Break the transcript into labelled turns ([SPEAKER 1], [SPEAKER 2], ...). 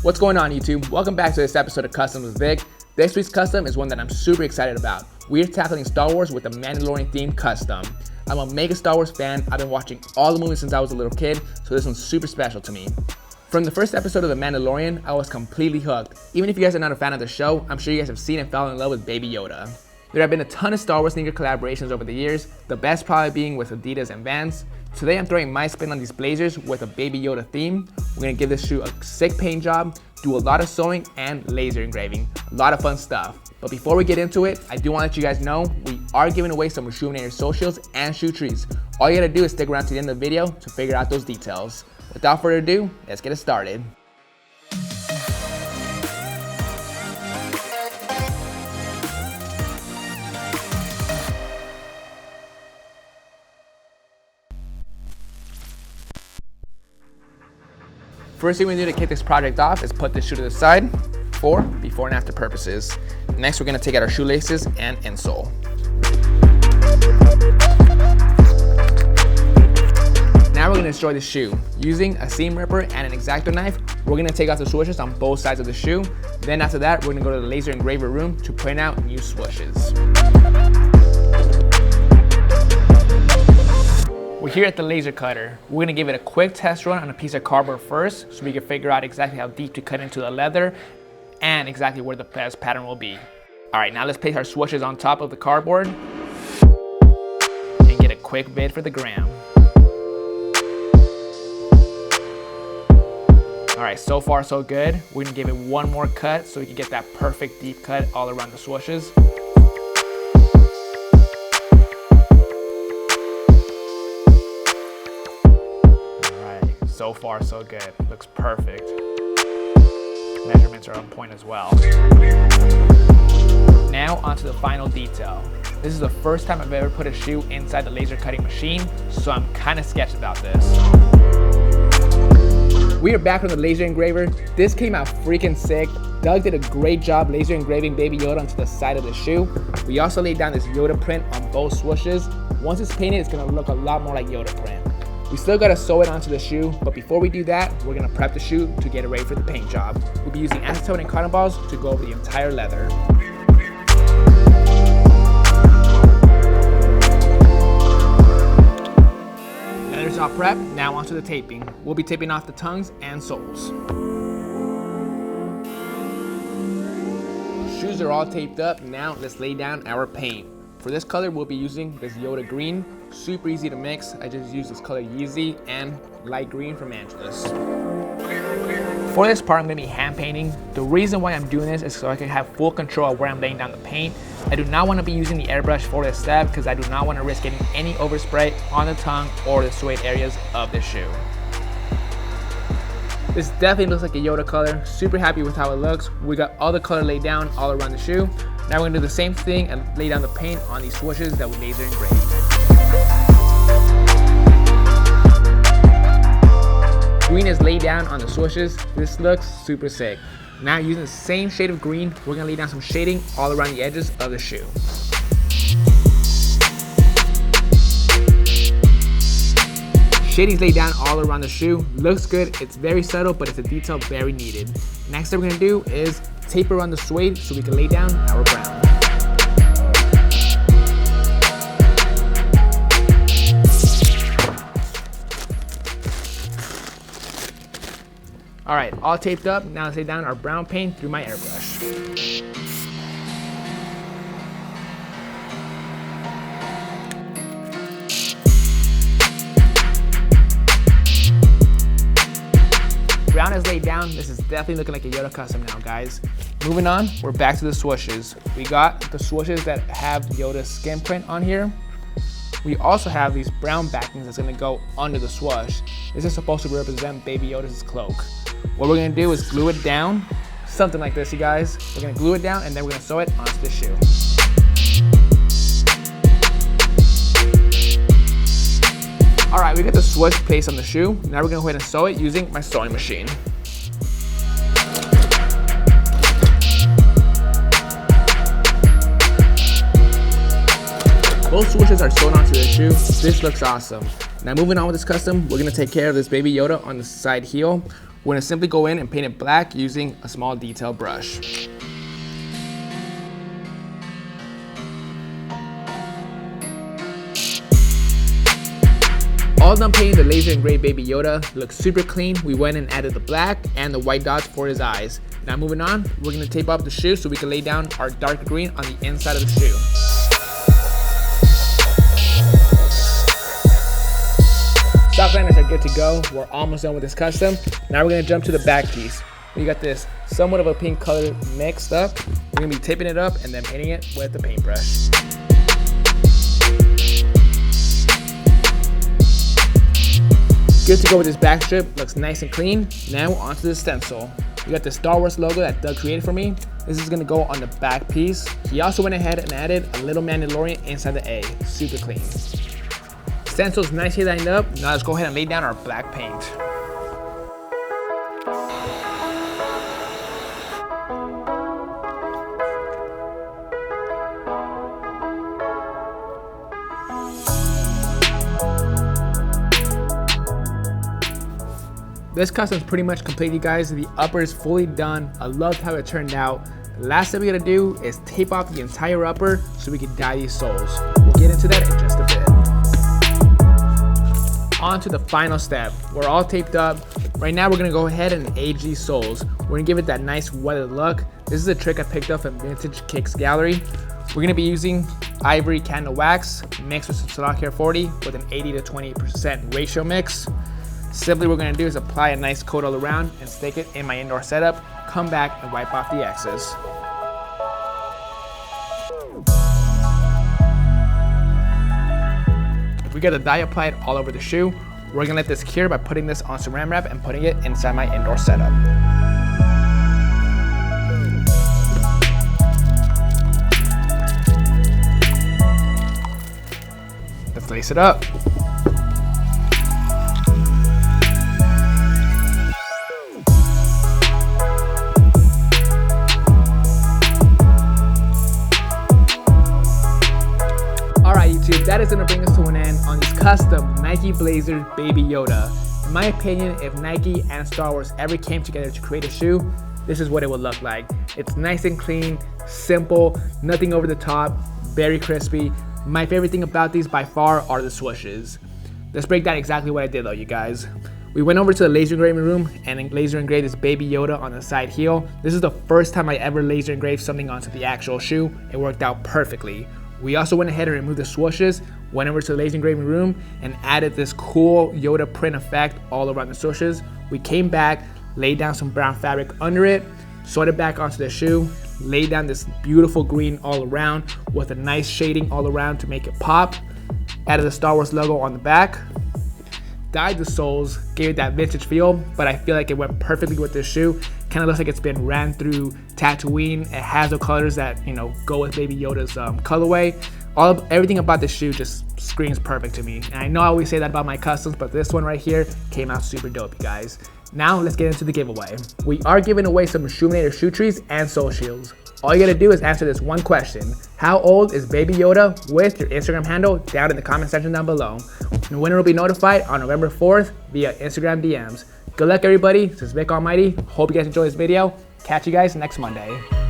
[SPEAKER 1] What's going on, YouTube? Welcome back to this episode of Custom with Vic. This week's custom is one that I'm super excited about. We're tackling Star Wars with a Mandalorian themed custom. I'm a mega Star Wars fan. I've been watching all the movies since I was a little kid, so this one's super special to me. From the first episode of The Mandalorian, I was completely hooked. Even if you guys are not a fan of the show, I'm sure you guys have seen and fell in love with Baby Yoda. There have been a ton of Star Wars sneaker collaborations over the years, the best probably being with Adidas and Vans. Today I'm throwing my spin on these blazers with a Baby Yoda theme. We're gonna give this shoe a sick paint job, do a lot of sewing and laser engraving. A lot of fun stuff. But before we get into it, I do want to let you guys know we are giving away some Rejuvenator socials and shoe trees. All you gotta do is stick around to the end of the video to figure out those details. Without further ado, let's get it started. First thing we do to kick this project off is put this shoe to the side for before and after purposes. Next, we're gonna take out our shoelaces and insole. Now we're gonna destroy the shoe. Using a seam ripper and an X-Acto knife, we're gonna take out the swooshes on both sides of the shoe. Then after that, we're gonna go to the laser engraver room to print out new swooshes. We're here at the laser cutter. We're gonna give it a quick test run on a piece of cardboard first so we can figure out exactly how deep to cut into the leather and exactly where the best pattern will be. All right, now let's place our swooshes on top of the cardboard and get a quick bid for the gram. All right, so far so good. We're gonna give it one more cut so we can get that perfect deep cut all around the swooshes. So far, so good. Looks perfect. Measurements are on point as well. Now onto the final detail. This is the first time I've ever put a shoe inside the laser cutting machine, so I'm kind of sketched about this. We are back from the laser engraver. This came out freaking sick. Doug did a great job laser engraving Baby Yoda onto the side of the shoe. We also laid down this Yoda print on both swooshes. Once it's painted, it's gonna look a lot more like Yoda print. We still gotta sew it onto the shoe, but before we do that, we're gonna prep the shoe to get it ready for the paint job. We'll be using acetone and cotton balls to go over the entire leather. Leather's all prepped, now onto the taping. We'll be taping off the tongues and soles. Shoes are all taped up, now let's lay down our paint. For this color, we'll be using this Yoda green. Super easy to mix. I just use this color Yeezy and light green from Angelus. For this part, I'm gonna be hand painting. The reason why I'm doing this is so I can have full control of where I'm laying down the paint. I do not want to be using the airbrush for this step because I do not want to risk getting any overspray on the tongue or the suede areas of the shoe. This definitely looks like a Yoda color. Super happy with how it looks. We got all the color laid down all around the shoe. Now we're gonna do the same thing and lay down the paint on these swooshes that we laser engraved. Green is laid down on the swooshes. This looks super sick. Now using the same shade of green, we're gonna lay down some shading all around the edges of the shoe. Shading's laid down all around the shoe. Looks good, it's very subtle, but it's a detail very needed. Next thing we're gonna do is tape around the suede so we can lay down our brown. All right, all taped up. Now let's lay down our brown paint through my airbrush. Brown is laid down. This is definitely looking like a Yoda custom now, guys. Moving on, we're back to the swooshes. We got the swooshes that have Yoda's skin print on here. We also have these brown backings that's gonna go under the swoosh. This is supposed to represent Baby Yoda's cloak. What we're gonna do is glue it down, something like this, you guys. We're gonna glue it down and then we're gonna sew it onto the shoe. All right, we got the swoosh placed on the shoe. Now we're gonna go ahead and sew it using my sewing machine. Both swooshes are sewn onto the shoe, this looks awesome. Now moving on with this custom, we're gonna take care of this baby Yoda on the side heel. We're gonna simply go in and paint it black using a small detail brush. All done painting the laser engraved baby Yoda, looks super clean. We went and added the black and the white dots for his eyes. Now moving on, we're gonna tape off the shoe so we can lay down our dark green on the inside of the shoe. Stock liners are good to go. We're almost done with this custom. Now we're gonna jump to the back piece. We got this somewhat of a pink color mixed up. We're gonna be taping it up and then painting it with the paintbrush. Good to go with this back strip, looks nice and clean. Now onto the stencil. We got the Star Wars logo that Doug created for me. This is gonna go on the back piece. He also went ahead and added a little Mandalorian inside the A, super clean. Stencil's nicely lined up. Now let's go ahead and lay down our black paint. This custom is pretty much complete, you guys. The upper is fully done. I loved how it turned out. The last step we gotta do is tape off the entire upper so we can dye these soles. We'll get into that in just a bit. On to the final step. We're all taped up. Right now we're gonna go ahead and age these soles. We're gonna give it that nice weathered look. This is a trick I picked up from Vintage Kicks Gallery. We're gonna be using ivory candle wax mixed with some Solar Care 40 with an 80 to 20% ratio mix. Simply what we're gonna do is apply a nice coat all around and stick it in my indoor setup, come back and wipe off the excess. If we got the dye applied all over the shoe, we're gonna let this cure by putting this on saran wrap and putting it inside my indoor setup. Let's lace it up. YouTube, that is going to bring us to an end on these custom Nike Blazer Baby Yoda. In my opinion, if Nike and Star Wars ever came together to create a shoe, this is what it would look like. It's nice and clean, simple, nothing over the top, very crispy. My favorite thing about these by far are the swooshes. Let's break down exactly what I did though, you guys. We went over to the laser engraving room and laser engraved this Baby Yoda on the side heel. This is the first time I ever laser engraved something onto the actual shoe. It worked out perfectly. We also went ahead and removed the swooshes, went over to the laser engraving room and added this cool Yoda print effect all around the swooshes. We came back, laid down some brown fabric under it, sewed it back onto the shoe, laid down this beautiful green all around with a nice shading all around to make it pop, added the Star Wars logo on the back, dyed the soles, gave it that vintage feel, but I feel like it went perfectly with this shoe. Kind of looks like it's been ran through Tatooine. It has the colors that, you know, go with Baby Yoda's colorway. Everything about this shoe just screams perfect to me. And I know I always say that about my customs, but this one right here came out super dope, you guys. Now let's get into the giveaway. We are giving away some Shoeminator shoe trees and sole shields. All you gotta do is answer this one question. How old is Baby Yoda with your Instagram handle down in the comment section down below. The winner will be notified on November 4th via Instagram DMs. Good luck everybody, this is Vick Almighty. Hope you guys enjoyed this video. Catch you guys next Monday.